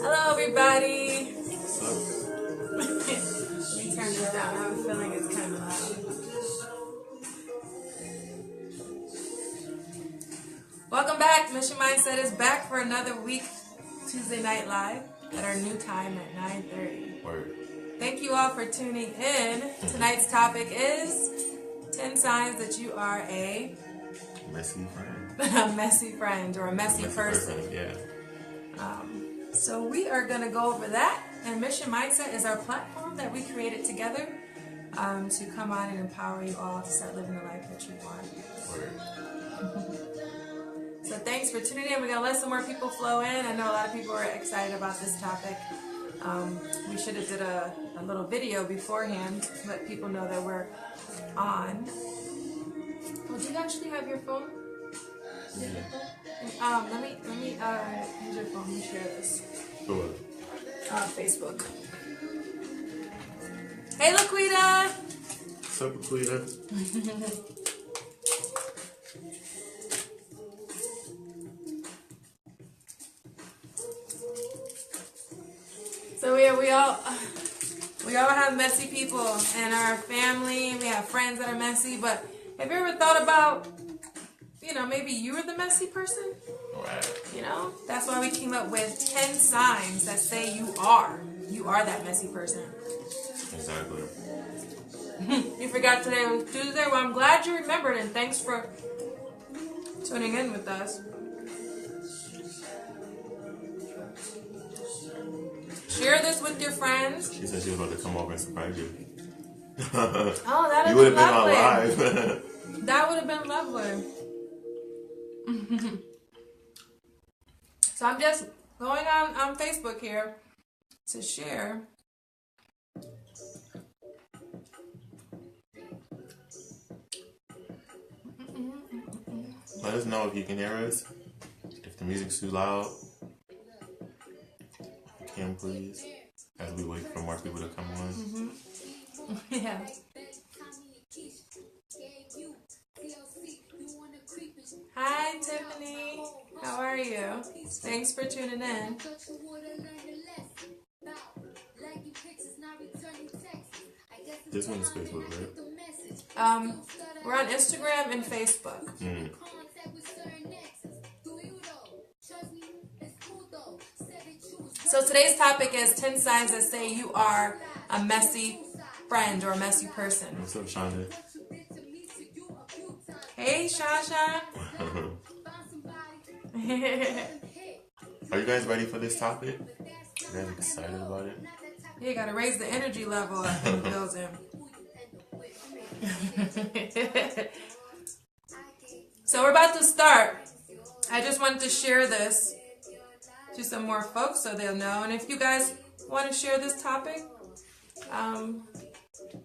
Hello, everybody. What's up? Let me turn this down. I have a feeling it's kind of loud. Welcome back. Mission Mindset is back for another week, Tuesday Night Live at our new time at 9:30. Word. Thank you all for tuning in. Tonight's topic is 10 signs that you are a Messy friend. messy friend or a messy person. Yeah. So we are going to go over that. And Mission Mindset is our platform that we created together to come on and empower you all to start living the life that you want. Word. So thanks for tuning in. We're going to let some more people flow in. I know a lot of people are excited about this topic. We should have did a little video beforehand to let people know that we're on. Well, do you actually have your phone? Let me use your phone and share this. Sure. Facebook. Hey, Laquita! What's up, Laquita? So we all have messy people in our family. We have friends that are messy. But have you ever thought about, maybe you were the messy person? Right. That's why we came up with 10 signs that say you are that messy person. Exactly. You forgot today was Tuesday. Well, I'm glad you remembered, and thanks for tuning in with us. Share this with your friends. She said she was about to come over and surprise you. Oh, that You would would have have been been on lovely. live. That would have been lovely. So I'm just going on Facebook here to share. Let us know if you can hear us. If the music's too loud. If you can, please. As we wait for more people to come on. Yeah. Hi, Tiffany. How are you? Thanks for tuning in. This one is Facebook, right? We're on Instagram and Facebook. So today's topic is 10 signs that say you are a messy friend or a messy person. What's up, Shonda? Hey, Shasha. Are you guys ready for this topic? You guys excited about it? You gotta raise the energy level up in the building. So we're about to start. I just wanted to share this to some more folks so they'll know. And if you guys want to share this topic,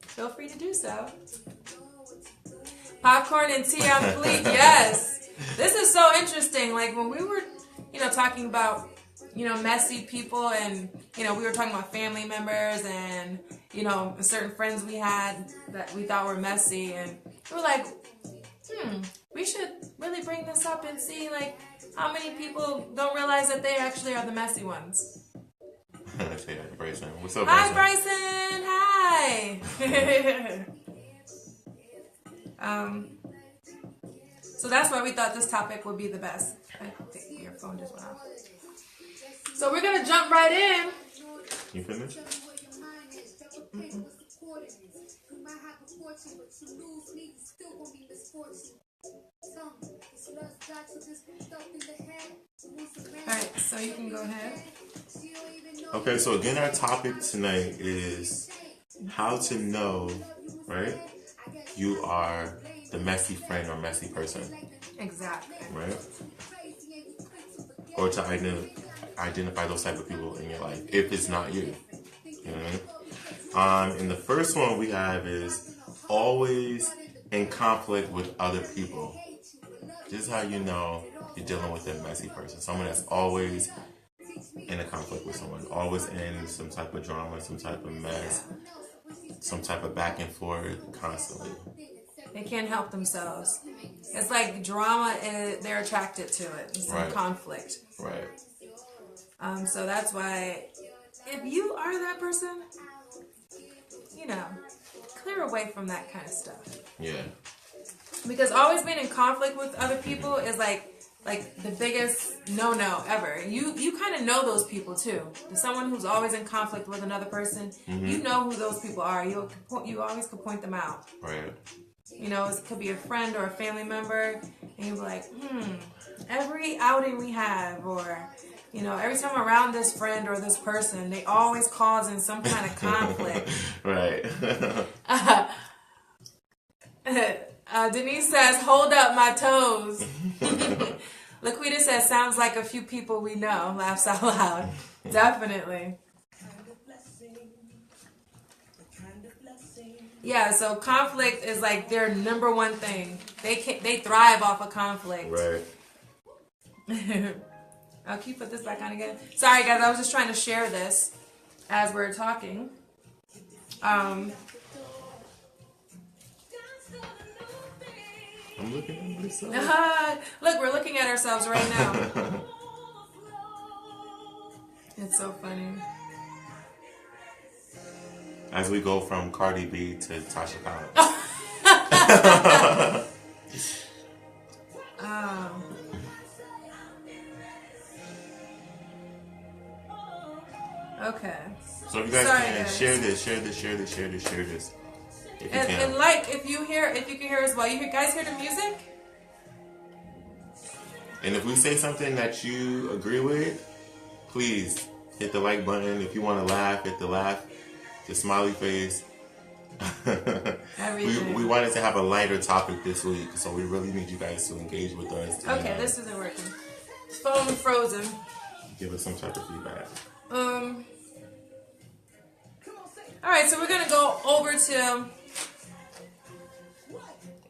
feel free to do so. Popcorn and tea on fleek, yes. This is so interesting. Like when we were, talking about, messy people and, we were talking about family members and, certain friends we had that we thought were messy. And we were like, we should really bring this up and see, like, how many people don't realize that they actually are the messy ones. Say hi, Bryson. What's up, Hi, Bryson? Bryson. Hi. So that's why we thought this topic would be the best. I think your phone just went off. So we're going to jump right in. You finished? Alright, so you can go ahead. Okay, so again, our topic tonight is how to know, right? You are the messy friend or messy person. Exactly. Right? Or to identify those type of people in your life, if it's not you. You know what I mean? And the first one we have is always in conflict with other people. This is how you know you're dealing with a messy person. Someone that's always in a conflict with someone. Always in some type of drama, some type of mess, some type of back and forth constantly. They can't help themselves. It's like drama, they're attracted to it. Some Right. conflict. Right. So that's why, if you are that person, clear away from that kind of stuff. Yeah. Because always being in conflict with other people is like the biggest no ever. You kind of know those people too. Someone who's always in conflict with another person, you know who those people are. You always could point them out. Right. It could be a friend or a family member, and you'll be like, every outing we have, or every time I'm around this friend or this person, they always causing some kind of conflict. Right. Denise says, hold up my toes. Laquita says, sounds like a few people we know. Laughs out loud. Definitely. Yeah, so conflict is like their number one thing. They thrive off of conflict. Right. Can you put this back on again? Sorry guys, I was just trying to share this as we're talking. I'm looking at myself. Look, we're looking at ourselves right now. It's so funny. As we go from Cardi B to Tasha Cobbs. Okay. So if you guys Sorry, can guys. share this. If you can. And if you can hear as well. You guys hear the music? And if we say something that you agree with, please hit the like button. If you want to laugh, hit the laugh, the smiley face. Everything. we wanted to have a lighter topic this week, so we really need you guys to engage with us. To, Okay, this isn't working. Phone frozen. give us some type of feedback. All right, so we're gonna go over to.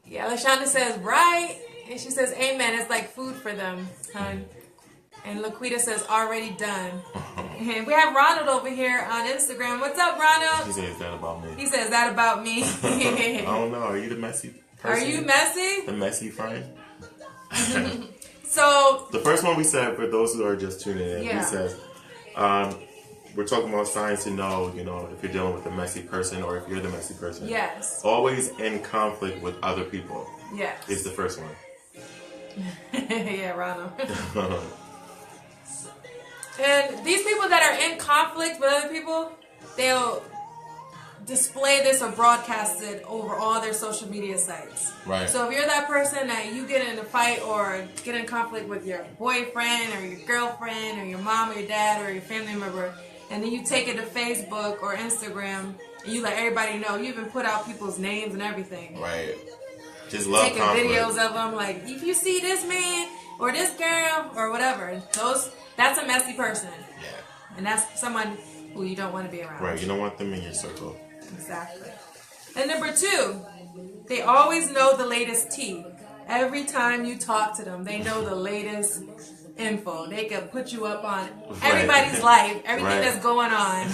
Yeah, Lashonda says right, and she says amen. It's like food for them, hun. And Laquita says already done. And we have Ronald over here on Instagram. What's up, He Ronald? says that about me. He says that about me. I don't know. Are you the messy person? Are you messy? The messy friend? So The first one we said, for those who are just tuning in, Yeah. we said, we're talking about signs to know, if you're dealing with a messy person or if you're the messy person. yes, Always in conflict with other people yes. is the first one. Yeah, Ronald. And these people that are in conflict with other people, they'll display this or broadcast it over all their social media sites. Right. So if you're that person that you get in a fight or get in conflict with your boyfriend or your girlfriend or your mom or your dad or your family member, and then you take it to Facebook or Instagram and you let everybody know, you even put out people's names and everything. Right. Just love Taking conflict. videos of them, like, if you see this man or this girl or whatever, that's a messy person. Yeah. And that's someone who you don't want to be around. Right. You don't want them in your circle. Exactly. And number 2, they always know the latest tea. Every time you talk to them, they know the latest info. They can put you up on everybody's life, everything that's going on.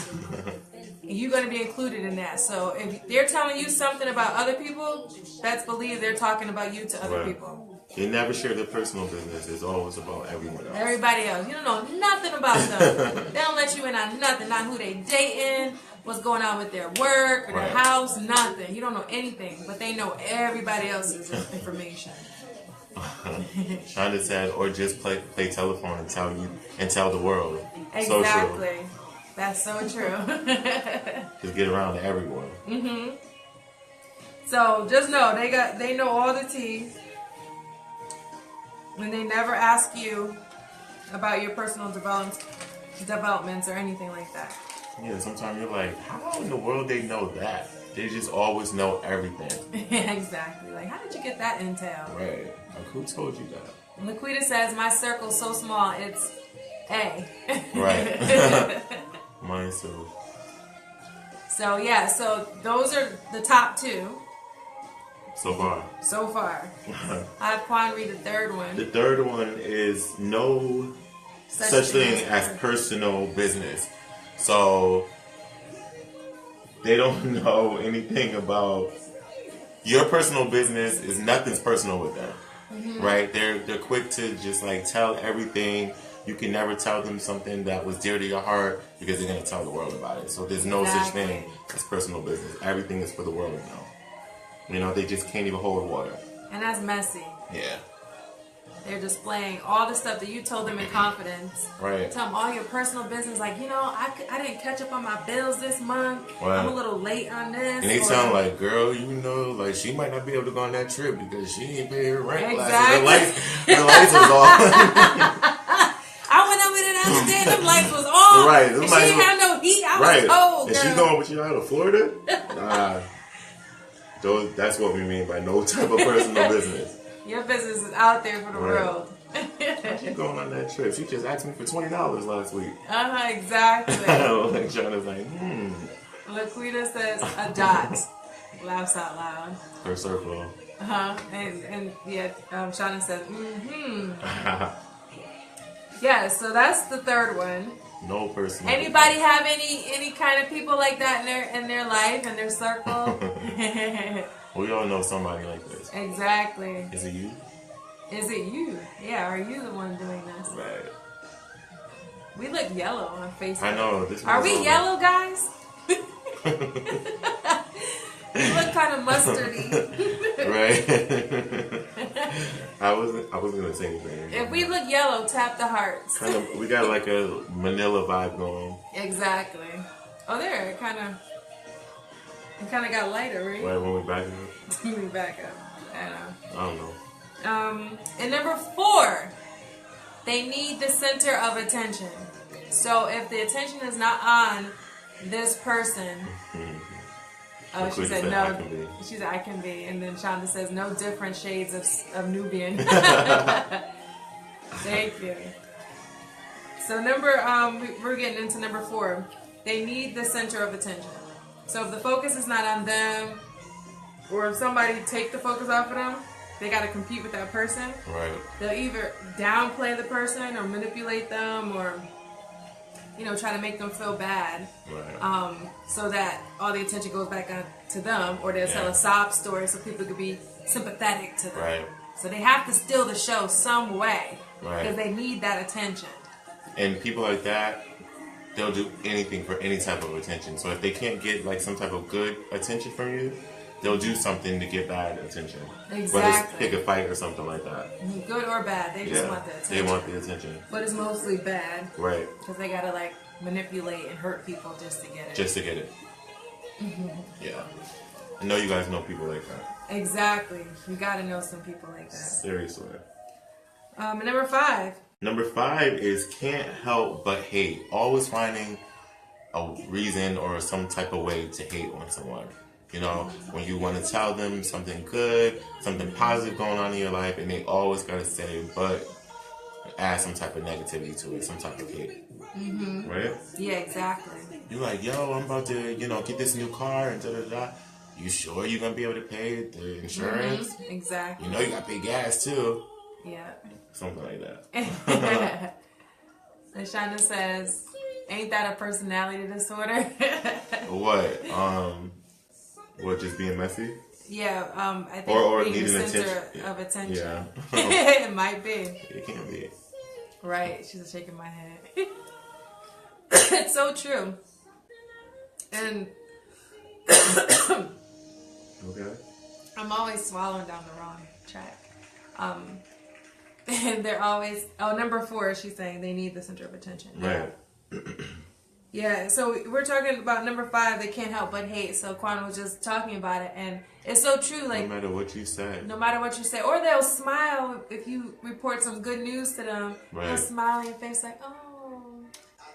And you're going to be included in that. So if they're telling you something about other people, best believe they're talking about you to other Right. people. They never share their personal business. It's always about everyone else. Everybody else. You don't know nothing about them. They don't let you in on nothing. Not who they dating, what's going on with their work, or their Right. house, nothing. You don't know anything. But they know everybody else's information. Shonda said, or just play telephone and tell the world. Exactly. Social. That's so true. Just get around to everyone. So just know they know all the tea. When they never ask you about your personal developments or anything like that. Yeah, sometimes you're like, how in the world they know that? They just always know everything. Exactly. Like, how did you get that intel? Right. Like, who told you that? Laquita says, my circle's so small, it's A. Right. Mine too. So, yeah, so those are the top 2 So far. so far. I have Quan read the third one. The third one is no such thing as personal business. So they don't know anything about your personal business is nothing's personal with them, right? They're quick to just like tell everything. You can never tell them something that was dear to your heart because they're gonna tell the world about it. So there's no such thing as personal business. Everything is for the world to know. You know, they just can't even hold water. And that's messy. Yeah. They're displaying all the stuff that you told them in confidence. Right. Tell them all your personal business. Like, you know, I didn't catch up on my bills this month. Right. I'm a little late on this. And they sound like, girl, you know, like she might not be able to go on that trip because she ain't pay her rent. Exactly. Her lights was off. I went over there the other day and them lights was off. Right. And she didn't have no heat. I was cold, And girl. she going with you out of Florida? Nah. That's what we mean by no type of personal business. Your business is out there for the world. She going on that trip. She just asked me for $20 last week. Exactly. Like Shauna's like, Laquita says a dot. Laughs out loud. Her circle. And Shauna says, Yeah, so that's the third one. No person. Anybody have any kind of people like that in their life, in their circle? We all know somebody like this. Exactly. Is it you? Is it you? Yeah, are you the one doing this? Right. We look yellow on Facebook. I know. Are we yellow, guys? We look kind of mustardy. Right. I wasn't gonna say anything. If we look yellow, tap the hearts. We got like a Manila vibe going. Exactly. Oh, there. It kind of got lighter, right? Right when we back up. When we back up. I don't know. And number 4, they need the center of attention. So if the attention is not on this person, she said no. She said I can be, and then Shonda says no different shades of Nubian. Thank you. So we're getting into number 4. They need the center of attention. So if the focus is not on them, or if somebody take the focus off of them, they got to compete with that person. Right. They'll either downplay the person or manipulate them or, try to make them feel bad. Right. So that all the attention goes back on to them, or they'll tell a sob story so people could be sympathetic to them. Right. So they have to steal the show some way. Right. Because they need that attention. And people like that, they'll do anything for any type of attention. So if they can't get like some type of good attention from you, they'll do something to get bad attention. Exactly. Whether it's pick a fight or something like that. Good or bad, they just want the attention. They want the attention. But it's mostly bad. Right. Because they gotta like manipulate and hurt people just to get it. Just to get it. Yeah. I know you guys know people like that. Exactly. You gotta know some people like that. Seriously. Number 5. Number 5 is can't help but hate. Always finding a reason or some type of way to hate on someone. When you want to tell them something good, something positive going on in your life, and they always got to say, but add some type of negativity to it, some type of hate. Mm-hmm. Right? Yeah, exactly. You're like, yo, I'm about to, get this new car and da-da-da. You sure you're going to be able to pay the insurance? Mm-hmm. Exactly. You got to pay gas, too. Yeah. Something like that. And Shonda says, ain't that a personality disorder? What? What, just being messy? Yeah, I think or being needing the center attention. of attention. Yeah. It might be. It can be. Right, she's shaking my head. It's so true. And Okay. I'm always swallowing down the wrong track. And they're always, number 4, she's saying they need the center of attention. Right. Yeah, so we're talking about number 5, they can't help but hate. So Quan was just talking about it, and it's so true. Like, no matter what you say. No matter what you say. Or they'll smile if you report some good news to them. Right. They'll smile in your face like, oh.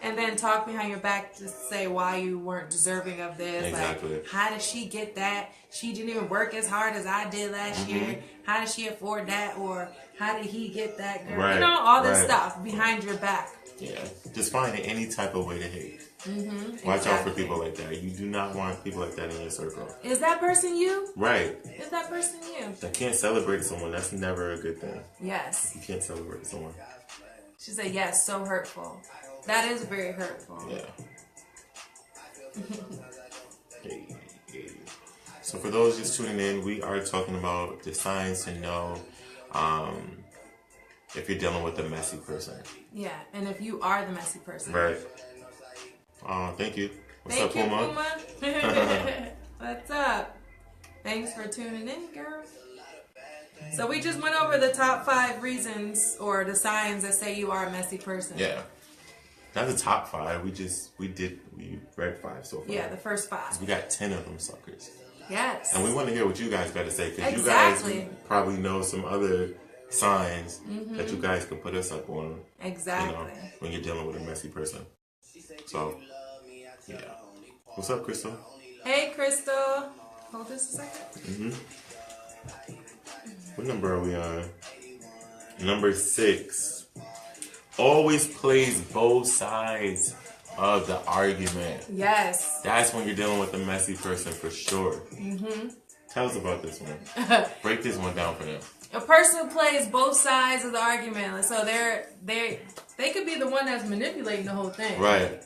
And then talk behind your back to say why you weren't deserving of this. Exactly. Like, how did she get that? She didn't even work as hard as I did last year. How did she afford that? Or how did he get that girl? Right. All this stuff behind your back. Yeah. Just finding any type of way to hate. Mm-hmm. Watch out for people like that. You do not want people like that in your circle. Is that person you? Right. Is that person you? I can't celebrate someone. That's never a good thing. Yes. You can't celebrate someone. She said, yes, so hurtful. That is very hurtful. Yeah. Hey. So for those just tuning in, we are talking about the signs to know if you're dealing with a messy person. Yeah, and if you are the messy person. Right. Thank you. What's up, Puma? What's up? Thanks for tuning in, girl. So we just went over the top 5 reasons or the signs that say you are a messy person. Yeah. Not the top 5. We read 5 so far. Yeah, the first 5. We got 10 of them suckers. Yes. And we want to hear what you guys got to say, because Exactly. you guys probably know some other signs that you guys can put us up on. Exactly. You know, when you're dealing with a messy person. So, yeah. What's up, Crystal? Hey, Crystal. Hold this a second. What number are we on? Number 6. Always plays both sides of the argument. Yes. That's when you're dealing with a messy person for sure. Tell us about this one. Break this one down for them. A person who plays both sides of the argument. So they could be the one that's manipulating the whole thing. Right.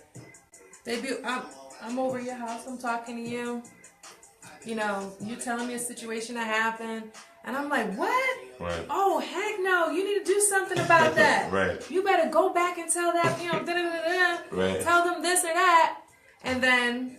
They be, I'm over your house. I'm talking to you. You know, you telling me a situation that happened, and I'm like, what? Right. Oh, heck no! You need to do something about that. Right. You better go back and tell that. You know, Right. tell them this or that, and then,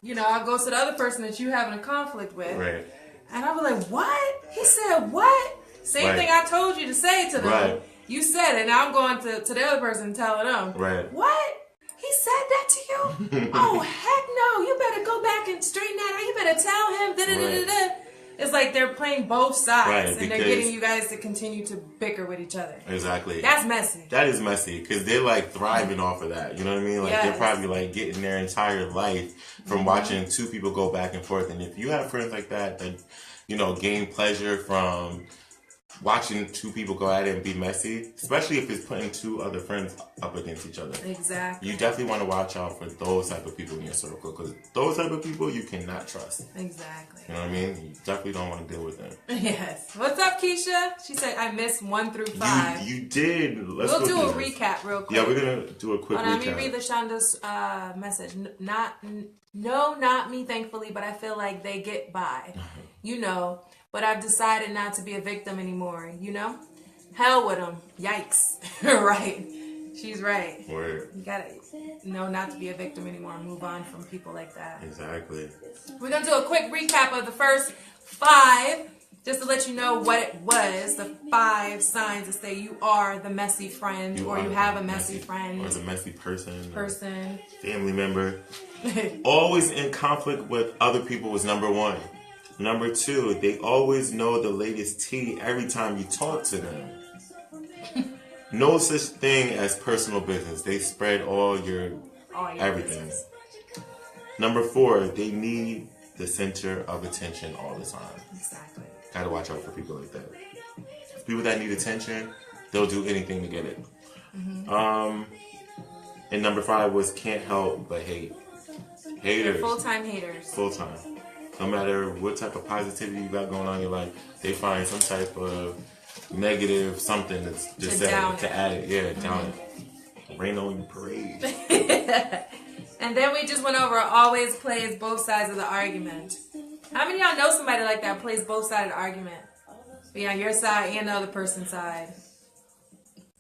you know, I'll go to the other person that you having a conflict with, Right. and I'll be like, what? He said what? Same thing I told you to say to them. Right. You said it, and I'm going to the other person and telling them. Right. What? He said that to you? Oh, heck no. You better go back and straighten that out. You better tell him. Da-da-da-da-da. It's like they're playing both sides, and they're getting you guys to continue to bicker with each other. Exactly. That's messy. That is messy, because they're like thriving off of that. You know what I mean? Like Yes. they're probably like getting their entire life from watching two people go back and forth. And if you have friends like that, you know, gain pleasure from watching two people go at it and be messy, especially if it's putting two other friends up against each other. Exactly. You definitely want to watch out for those type of people in your circle, because those type of people you cannot trust. Exactly. You know what I mean? You definitely don't want to deal with them. Yes. What's up, Keisha? She said I missed 1 through 5. You did. Let's We'll go do a through this. recap real quick. Yeah, we're gonna do a quick recap. Let me read LaShonda's message. Not me, thankfully, but I feel like they get by. You know, but I've decided not to be a victim anymore, you know? Hell with them. Yikes. Right. She's right. Word. You gotta know not to be a victim anymore and move on from people like that. Exactly. We're gonna do a quick recap of the first 5, just to let you know what it was. The 5 signs that say you are the messy friend, or you have a messy friend. Or the messy person. Family member. Always in conflict with other people is number 1. Number 2, they always know the latest tea every time you talk to them. No such thing as personal business. They spread all your everything. Business. Number 4, they need the center of attention all the time. Exactly. Gotta watch out for people like that. People that need attention, they'll do anything to get it. And number 5 was can't help but hate. Haters. They're full-time haters. Full-time. No matter what type of positivity you got going on in your life, they find some type of negative something that's just to add it. Yeah, down it. Rain on your parade. And then we just went over always plays both sides of the argument. How many of y'all know somebody like that plays both sides of the argument? Be on your side and the other person's side.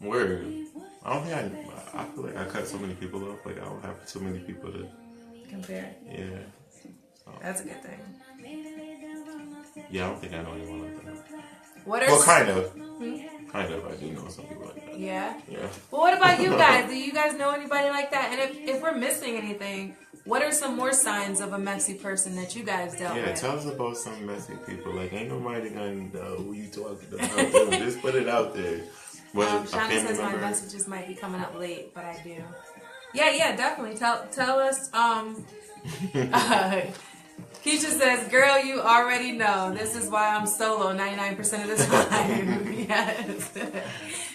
Word. I don't think I feel like I cut so many people off. Like I don't have too many people to compare. Yeah. That's a good thing. Yeah, I don't think I know anyone like that. Well, kind of. Kind of. I do know some people like that. Yeah? Yeah. Well, what about you guys? Do you guys know anybody like that? And if we're missing anything, what are some more signs of a messy person that you guys dealt with? Yeah, tell us about some messy people. Like, ain't nobody gonna know who you talking about. Just put it out there. Shauna says my messages might be coming up late, but I do. Yeah, definitely. Tell us. Keisha says, girl, you already know. This is why I'm solo 99% of the time. Yes.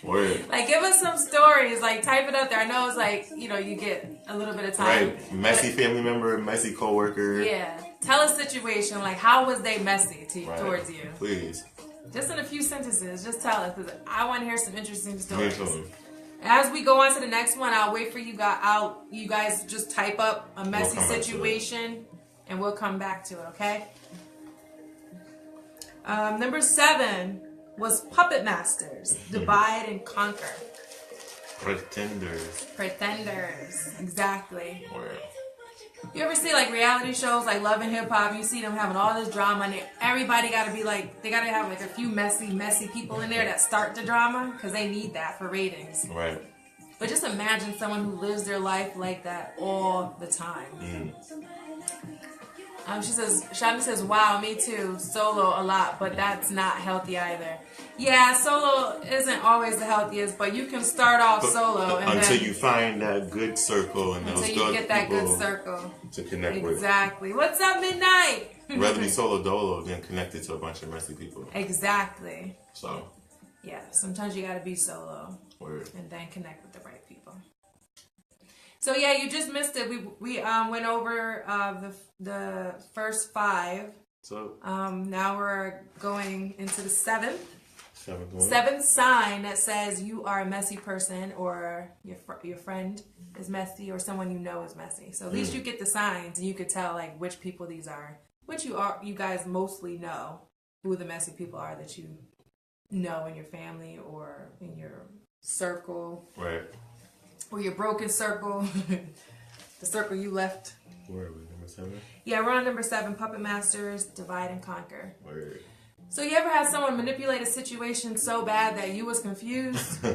Word. Like, give us some stories. Like, type it up there. I know it's like, you know, you get a little bit of time. Right. Messy family member, messy coworker. Yeah. Tell a situation. Like, how was they messy towards you? Please. Just in a few sentences. Just tell us. Because I want to hear some interesting stories. Me too. As we go on to the next one, I'll wait for you guys just type up a messy situation, and we'll come back to it, okay? Number 7 was Puppet Masters, Divide and Conquer. Pretenders. Pretenders, exactly. Word. You ever see like reality shows like Love and Hip Hop? You see them having all this drama, and everybody got to be like, they got to have like a few messy people in there that start the drama because they need that for ratings. Right. But just imagine someone who lives their life like that all the time. Shani says, wow, me too. Solo a lot, but that's not healthy either. Yeah, solo isn't always the healthiest, but you can start off solo and until then, you find that good circle and those until you get that good people circle to connect with. Exactly. What's up, Midnight? Rather be solo dolo than connected to a bunch of messy people. Exactly. So. Yeah, sometimes you gotta be solo. Word. And then connect with the right people. So yeah, you just missed it. We went over the first 5. So now we're going into the 7th. 7th 7th sign that says you are a messy person, or your friend is messy, or someone you know is messy. So at least you get the signs, and you could tell like which people these are. Which you guys mostly know who the messy people are that you know in your family or in your circle. Right. Or your broken circle. The circle you left. Where are we? Number 7? Yeah, we're on number 7, Puppet Masters, Divide and Conquer. Word. So you ever had someone manipulate a situation so bad that you was confused? You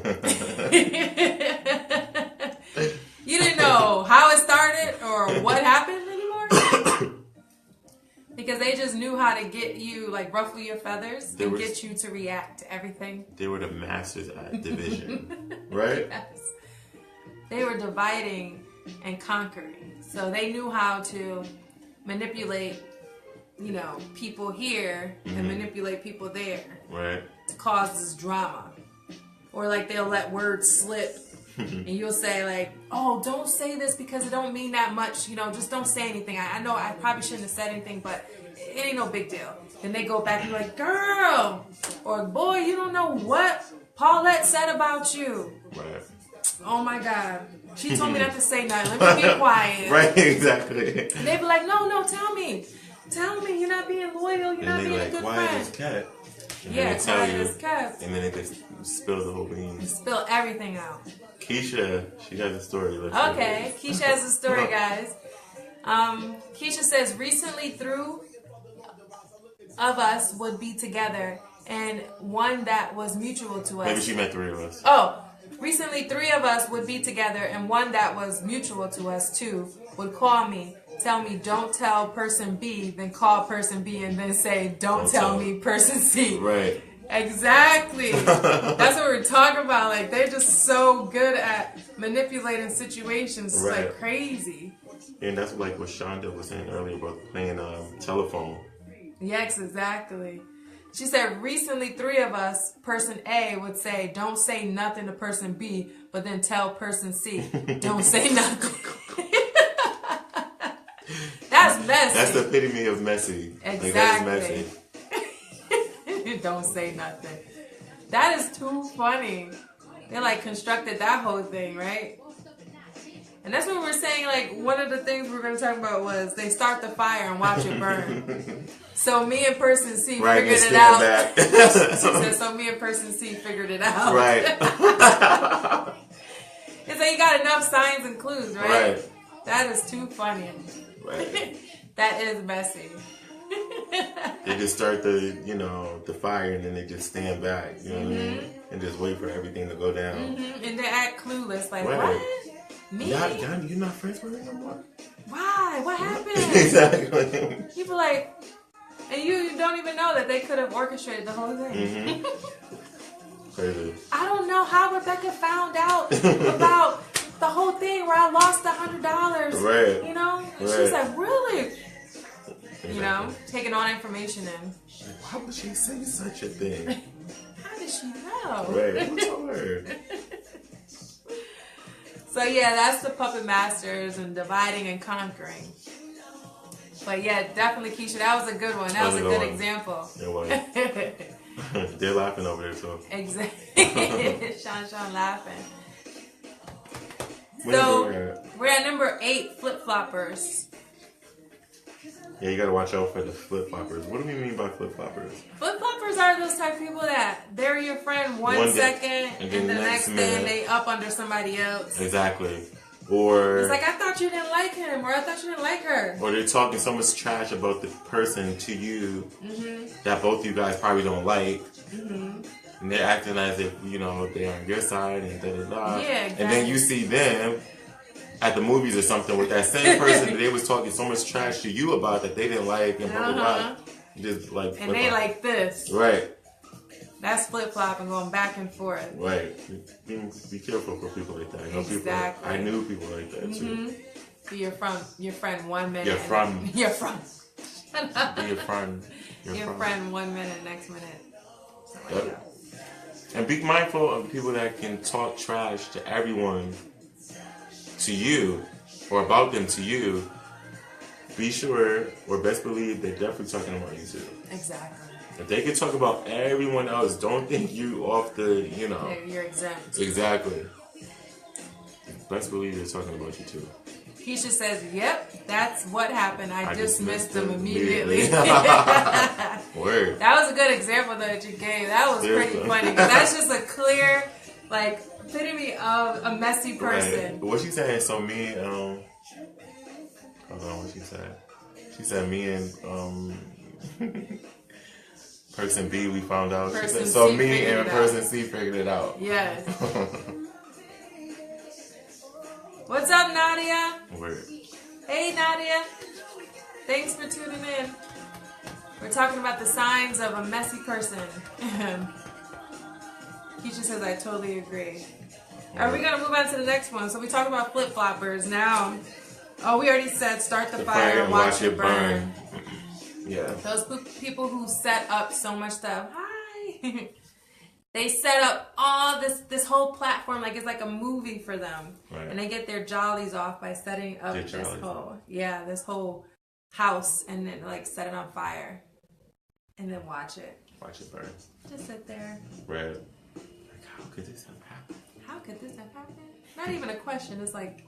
didn't know how it started or what happened anymore? Because they just knew how to get you, like, ruffle your feathers and get you to react to everything. They were the masters at division, right? Yes. They were dividing and conquering. So they knew how to manipulate, people here and manipulate people there. Right. To cause this drama. Or like they'll let words slip and you'll say like, oh, don't say this because it don't mean that much. Just don't say anything. I know I probably shouldn't have said anything, but it ain't no big deal. Then they go back and be like, girl, or boy, you don't know what Paulette said about you. Right. Oh my God. She told me not to say nothing. Let me be quiet. Right, exactly. And they be like, no, tell me. Tell me, you're not being loyal. You're not being a good quiet friend. as cat. And Yeah, they tell quiet you, as kept. and then they just spill the whole beans. Spill everything out. Keisha, she has a story. Okay, Keisha has a story, guys. Keisha says, recently 3 of us would be together, and one that was mutual to us. Maybe she meant 3 of us. Oh, recently 3 of us would be together, and one that was mutual to us too would call me, tell me don't tell person B, then call person B, and then say don't tell me person C. Right. Exactly. That's what we're talking about. Like, they're just so good at manipulating situations. It's like crazy. And that's like what Shonda was saying earlier about playing telephone. Yes, exactly. She said recently 3 of us, person A would say, don't say nothing to person B, but then tell person C, don't say nothing. That's messy. That's the epitome of messy. Exactly. Like, that is messy. Don't say nothing. That is too funny. They like constructed that whole thing, right? And that's what we're saying, like, one of the things we were going to talk about was they start the fire and watch it burn. So me and person C figured it out. She said, so me and person C figured it out. Right. It's like you got enough signs and clues, right? That is too funny. Right. That is messy. They just start the fire and then they just stand back, you know what I mean? And just wait for everything to go down. And they act clueless, like, what? Me? You're not friends with her no more? Why? What happened? Exactly. You be like, and you don't even know that they could have orchestrated the whole thing. Crazy. I don't know how Rebecca found out about the whole thing where I lost $100. Right. She's like, really? Exactly. Taking all information in. Why would she say such a thing? How did she know? Right. Who told her? So yeah, that's the Puppet Masters and dividing and conquering. But yeah, definitely, Keisha, that was a good one. That was a good example. It was. They're laughing over there too. Exactly. Sean laughing. So we're at number 8, flip-floppers. Yeah, you gotta watch out for the flip-floppers. What do we mean by flip-floppers? Flip-floppers are those type of people that they're your friend one second, and then the next day they up under somebody else. Exactly. Or it's like, I thought you didn't like him, or I thought you didn't like her. Or they're talking so much trash about the person to you that both of you guys probably don't like. And they're acting as if, you know, they're on your side and da-da-da. Yeah, exactly. And then you see them at the movies or something with that same person that they was talking so much trash to you about that they didn't like and blah, blah, blah. Just like and they like this. Right. That's flip-flopping, going back and forth. Right. Be careful for people like that. You know, Exactly. I knew people like that too. Be your friend 1 minute. Your friend. Your friend. Be your friend. Your friend 1 minute, next minute. Something like that. And be mindful of people that can talk trash to everyone, to you, or about them to you. Be sure, or best believe, they're definitely talking about you too. Exactly. If they can talk about everyone else, don't think you off the, you know. You're exempt. Exactly. Best believe they're talking about you too. Keisha says, yep, that's what happened. I dismissed them immediately. Word. That was a good example that you gave. That was pretty funny. Because that's just a clear, like, epitome of a messy person. Right. What she saying, so me, hold on, what she said? She said me and, person B, we found out. She said, so me and person C figured it out. Yes. What's up, Nadia? Word. Hey, Nadia. Thanks for tuning in. We're talking about the signs of a messy person. Keisha says, I totally agree. Are we going to move on to the next one? So we talked about flip-floppers. Now, we already said start the fire and watch it burn. Yeah. Those people who set up so much stuff. Hi. They set up all this whole platform like it's like a movie for them. Right. And they get their jollies off by setting up this whole house and then like set it on fire. And then watch it. Watch it burn. Just sit there. Right. Like, how could this have happened? How could this have happened? Not even a question. It's like,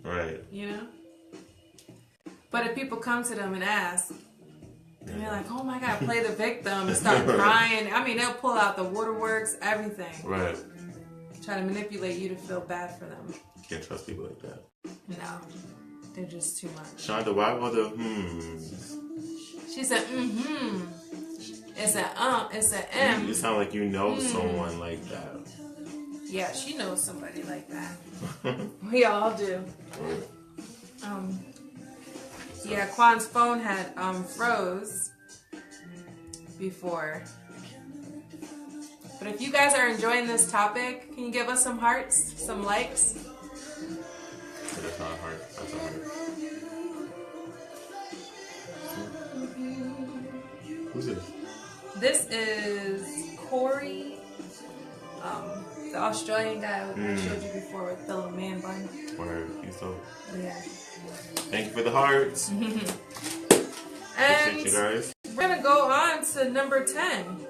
right. You know? But if people come to them and ask, and they're like, oh my God, play the victim and start crying. I mean, they'll pull out the waterworks, everything. Right. Try to manipulate you to feel bad for them. Can't trust people like that. No. They're just too much. Shonda, why all the hmms? She said, It's a M. You sound like you know someone like that. Yeah, she knows somebody like that. We all do. Yeah, Quan's phone had froze before. But if you guys are enjoying this topic, can you give us some hearts, some likes? That's not a heart. That's a heart. Who's this? This is Corey, the Australian guy I showed you before with the little man bun. Word. He's so. Yeah. Thank you for the hearts. And appreciate you guys. We're gonna go on to number 10.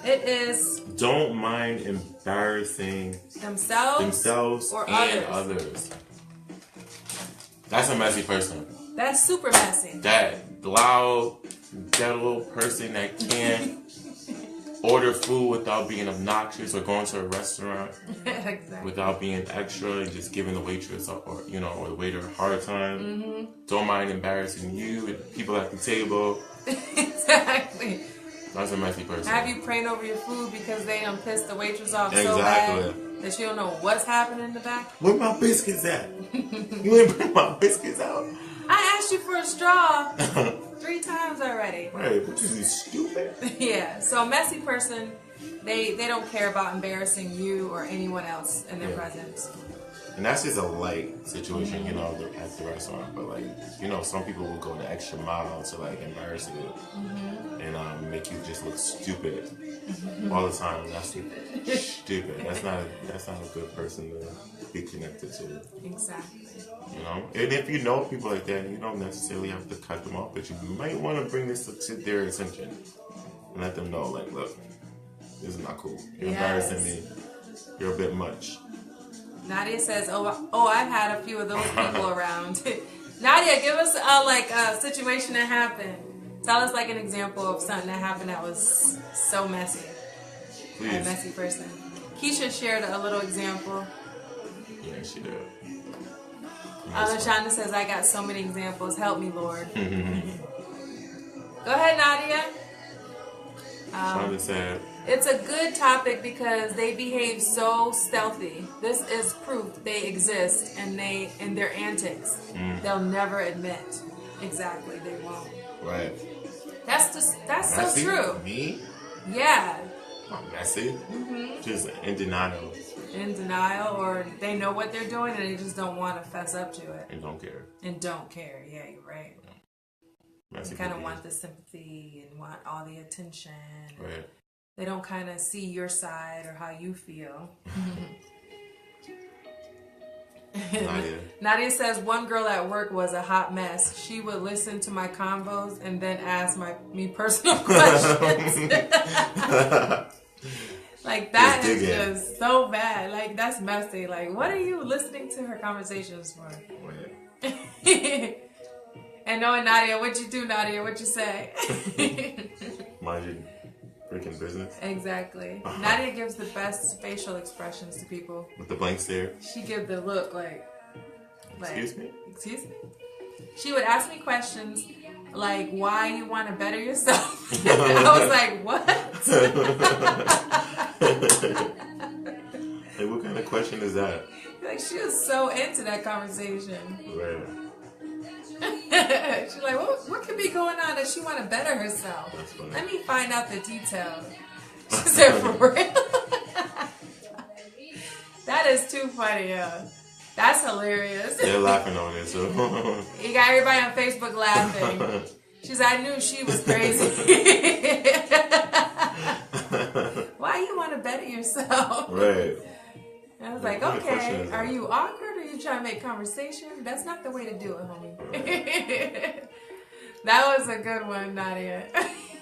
It is don't mind embarrassing themselves or others. That's a messy person. That's super messy. That loud, ghetto person that can't order food without being obnoxious, or going to a restaurant Exactly. without being extra and just giving the waitress or the waiter a hard time. Don't mind embarrassing you and people at the table. Exactly. That's a messy person. Have you praying over your food because they done pissed the waitress off so bad that she don't know what's happening in the back? Where my biscuits at? You ain't bring my biscuits out? I asked you for a straw 3 times already. Right, but you stupid. Yeah, so a messy person, they don't care about embarrassing you or anyone else in their presence. And that's just a light situation, at the restaurant. But some people will go the extra mile to embarrass you and make you just look stupid all the time. That's stupid. That's not a good person to be connected to. Exactly. And if you know people like that, you don't necessarily have to cut them off, but you might want to bring this to their attention and let them know, look, this is not cool. You're embarrassing me. You're a bit much. Nadia says, oh, I've had a few of those people around. Nadia, give us a situation that happened. Tell us like an example of something that happened that was so messy. Please. A messy person. Keisha shared a little example. Yeah, she did. Shonda says, I got so many examples. Help me, Lord. Go ahead, Nadia. Shonda said, it's a good topic because they behave so stealthy. This is proof they exist and their antics. They'll never admit. Exactly, they won't. Right. That's so true. Me? Yeah. I'm messy. Just in denial. In denial, or they know what they're doing and they just don't want to fess up to it. And don't care. Yeah, you're right. Messy They kind of people. want the sympathy and want all the attention. Right. They don't kind of see your side or how you feel. Nadia says, one girl at work was a hot mess. She would listen to my combos and then ask me personal questions. Like, that is just so bad. Like, that's messy. Like, what are you listening to her conversations for? And knowing Nadia, what'd you do, Nadia? What'd you say? Mind your freaking business. Exactly. Nadia gives the best facial expressions to people. With the blank stare. She gives the look like Excuse me? Excuse me? She would ask me questions like, why you want to better yourself? I was like, what? Hey, what kind of question is that? Like, she was so into that conversation. Right. She's like, what could be going on that she want to better herself? That's funny. Let me find out the details. She said, for real? That is too funny, That's hilarious. They're laughing on it, so. You got everybody on Facebook laughing. She's like, I knew she was crazy. Why you want to better yourself? Right. And I was like, okay, are you awkward or are you trying to make conversation? That's not the way to do it, homie. That was a good one, Nadia.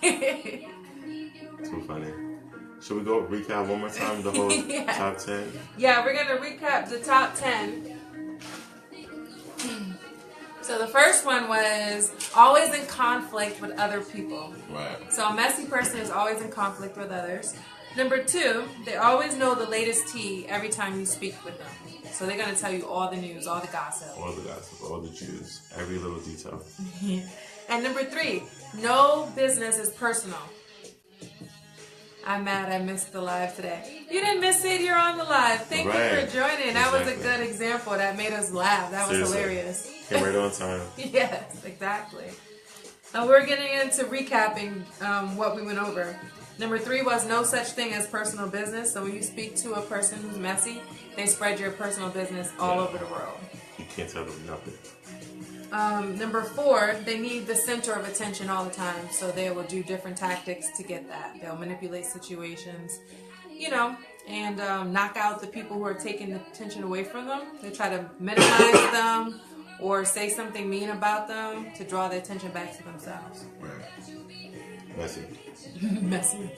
Too funny. Should we go recap one more time the whole top 10? Yeah, we're going to recap the top 10. So the first one was always in conflict with other people. Right. So a messy person is always in conflict with others. Number 2, they always know the latest tea every time you speak with them. So they're going to tell you all the news, all the gossip. All the gossip, all the juice, every little detail. And number 3, no business is personal. I'm mad I missed the live today. You didn't miss it, you're on the live. Thank you for joining. That was a good example that made us laugh. That was hilarious. Came right on time. Yes, exactly. We're getting into recapping what we went over. Number 3 was no such thing as personal business. So when you speak to a person who's messy, they spread your personal business all over the world. You can't tell them nothing. Number 4, they need the center of attention all the time. So they will do different tactics to get that. They'll manipulate situations, and knock out the people who are taking the attention away from them. They try to minimize them or say something mean about them to draw the attention back to themselves. Right. Messy. Messy.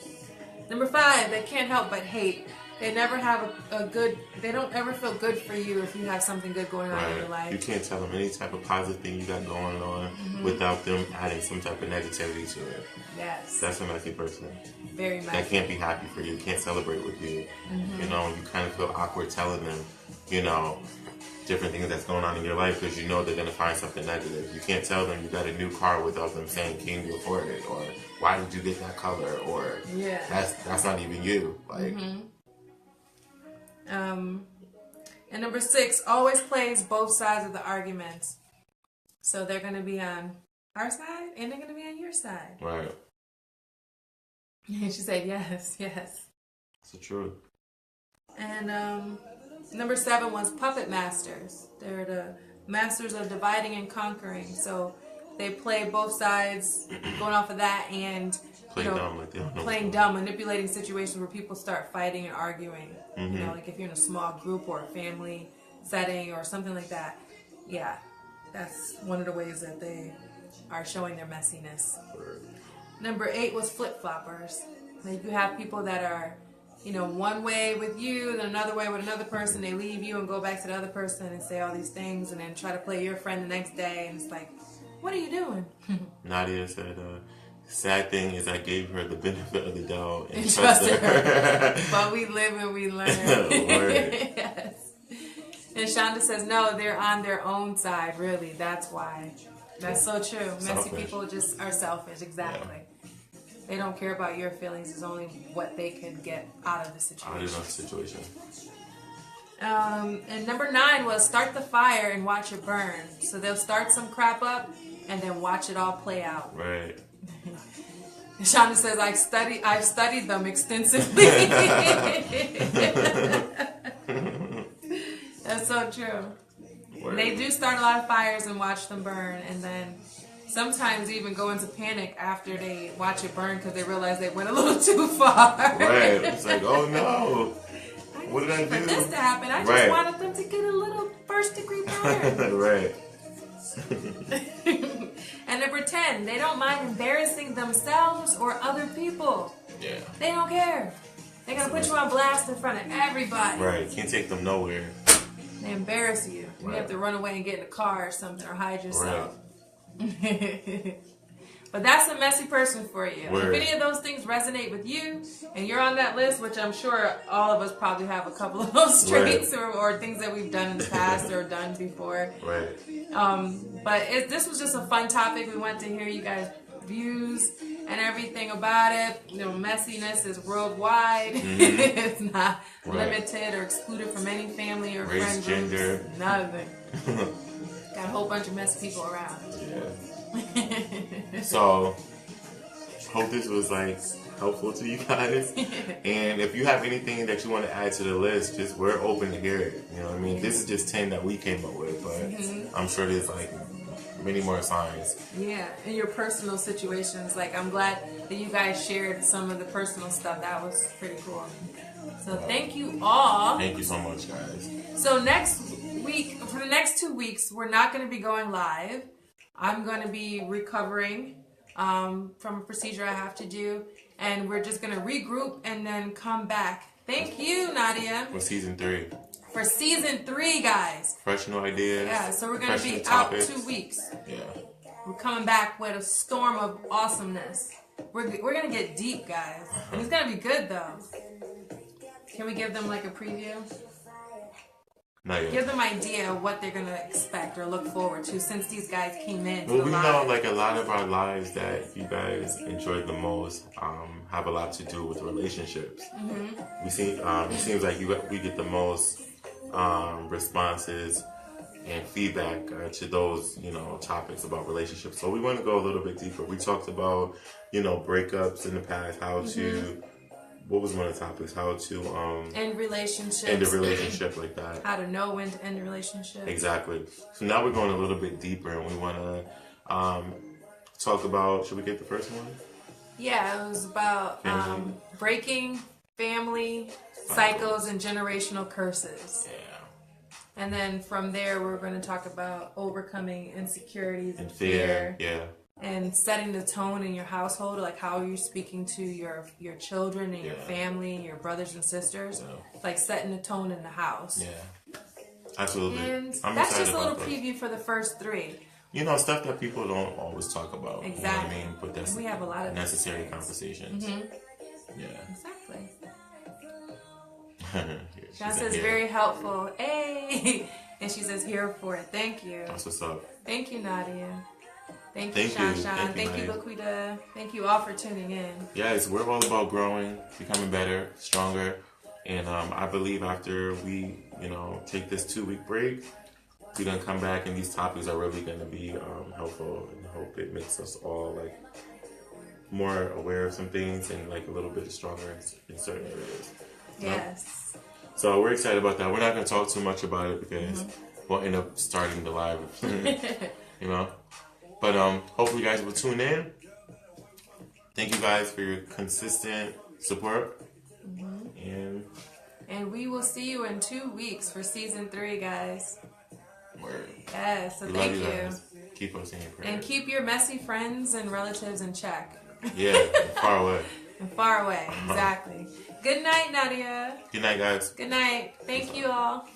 Number 5, they can't help but hate. They never have they don't ever feel good for you if you have something good going on in your life. You can't tell them any type of positive thing you got going on without them adding some type of negativity to it. Yes. That's a messy person. Very messy. That can't be happy for you, can't celebrate with you. You kind of feel awkward telling them, different things that's going on in your life because they're going to find something negative. You can't tell them you got a new car without them saying, can you afford it? Or why did you get that color? Or that's not even you. Like. And number 6, always plays both sides of the argument. So they're going to be on our side and they're going to be on your side. Right. And she said, yes. It's the truth. And number 7 was puppet masters. They're the masters of dividing and conquering. So they play both sides, going off of that, and playing dumb, manipulating situations where people start fighting and arguing. Like if you're in a small group or a family setting or something like that. Yeah, that's one of the ways that they are showing their messiness. Number 8 was flip-floppers. Like you have people that are one way with you, then another way with another person. They leave you and go back to the other person and say all these things, and then try to play your friend the next day. And it's like, what are you doing? Nadia said, sad thing is I gave her the benefit of the doubt and trusted her. But we live and we learn. Yes. And Shonda says, no, they're on their own side, really. That's why. That's so true. Messy people just are selfish, exactly. Yeah. They don't care about your feelings. It's only what they can get out of the situation. And number 9 was start the fire and watch it burn. So they'll start some crap up and then watch it all play out. Right. Shonda says, I've studied them extensively. That's so true. Word. They do start a lot of fires and watch them burn, and then sometimes even go into panic after they watch it burn because they realize they went a little too far. Right. It's like, oh no. What did I do? For this to happen, I just wanted them to get a little first-degree burn. Right. And number 10, they don't mind embarrassing themselves or other people. Yeah. They don't care. They're going to put you on blast in front of everybody. Right. Can't take them nowhere. They embarrass you. Right. You have to run away and get in a car or something or hide yourself. Right. But that's a messy person for you. Word. If any of those things resonate with you and you're on that list, which I'm sure all of us probably have a couple of those traits or things that we've done in the past or done before. Right. But this was just a fun topic. We want to hear you guys' views and everything about it. Messiness is worldwide. Mm-hmm. It's not limited or excluded from any family or race, friend gender. groups. Nothing. Got a whole bunch of messy people around. Yeah. So, hope this was helpful to you guys. And if you have anything that you want to add to the list, we're open to hear it. You know what I mean? This is just 10 that we came up with, but I'm sure there's many more signs. Yeah, in your personal situations. I'm glad that you guys shared some of the personal stuff. That was pretty cool. So thank you all. Thank you so much, guys. So next week, for the next 2 weeks, we're not going to be going live. I'm going to be recovering from a procedure I have to do, and we're just going to regroup and then come back. Thank you, Nadia. For season 3. For season 3, guys. Fresh new ideas. Yeah, so we're going to be topics. Out 2 weeks. Yeah. We're coming back with a storm of awesomeness. We're going to get deep, guys. And it's going to be good, though. Can we give them a preview? Not yet. Give them an idea of what they're going to expect or look forward to since these guys came in. Well, we know a lot of our lives that you guys enjoy the most have a lot to do with relationships. Mm-hmm. It seems like we get the most responses and feedback to those topics about relationships. So we want to go a little bit deeper. We talked about breakups in the past, how to. What was one of the topics? How to end relationships. End a relationship like that. How to know when to end a relationship. Exactly. So now we're going a little bit deeper, and we want to talk about. Should we get the first one? Yeah, it was about breaking family cycles and generational curses. Yeah. And then from there, we're going to talk about overcoming insecurities and fear. Yeah. And setting the tone in your household, how you're speaking to your children and your family, your brothers and sisters, setting the tone in the house. Yeah, absolutely. And that's just a little preview for the first 3. Stuff that people don't always talk about. Exactly. You know what I mean? But we have a lot of necessary conversations. Mm-hmm. Yeah. Exactly. John says very helpful. Hey, and she says here for it. Thank you. That's what's up. Thank you, Nadia. Thank you, Shanshan. Thank you, Laquita. Thank you all for tuning in. Yes, we're all about growing, becoming better, stronger. And I believe after we, take this 2-week break, we're going to come back and these topics are really going to be helpful. And I hope it makes us all more aware of some things and a little bit stronger in certain areas. Yes. So we're excited about that. We're not going to talk too much about it because we'll end up starting the live, But hopefully you guys will tune in. Thank you guys for your consistent support. Mm-hmm. And we will see you in 2 weeks for season 3, guys. Word. Yes, so thank you. Guys. Keep us in your prayers. And keep your messy friends and relatives in check. Yeah, far away. And far away, exactly. Good night, Nadia. Good night, guys. Good night. Thank you all.